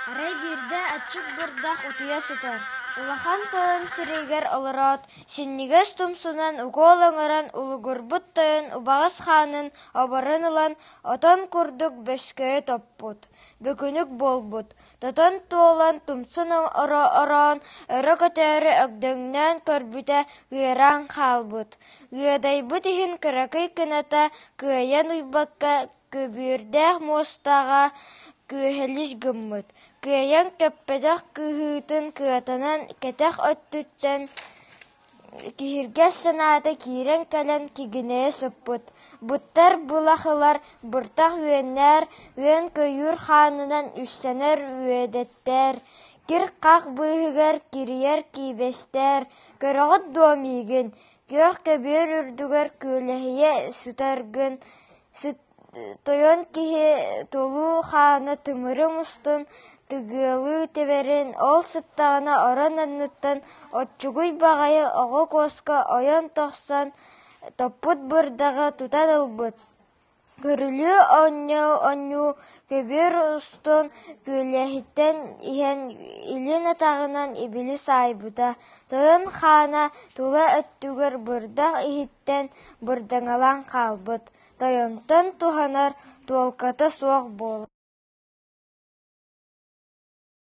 Арай бирде ачык бырдах утуя сытар. Улахан тойон сиригер олорот, синнигес тумсунан уголоңаран улугурбут тойон убагас ханын обарын улан отон курдук бескөе топпут. Бөкүнүк болбут. Тотон туолан тумсунан ороон өрө көтөрү өгдөңнөн көрбүтэ гыаран халбут. Гыадайбут ихин кыракый кыната кыайан уйбакка көбүрдэх мостага кыахелис гыммыт. Кыайан көппедах кыһыытын кыатанан кетэх өттүттэн киһиргэс санаата киирэн кэлэн кигинэйэ сыппыт. Буттар булахылар быртах үөннээр үөн көйүр хаанынан үстэнэр үөдэттээр. Кир хах быыһыгар кириер киибестээр. Көрөҕөт дуомиигин. Кыөх көбүөр үрдүгэр күөлэһийэ сытаргын. Тойон киһи тулуу хаана тымырым устун тыгыалыы теберин ол сыттаҕына орон анныттан отчугуй баҕайы оҕо куоска ойон тохсон топпут бырдаҕа тутан ылбыт. Көрүлүү оннуу көбүөр устун күөлэһиттэн иһэн илин атаҕынан ибилис аайбыта. Тойон хаана тула өттүгэр бырдах иһиттэн бырдаҥалан хаалбыт. Тойонтон туһанар туолката суох буолар.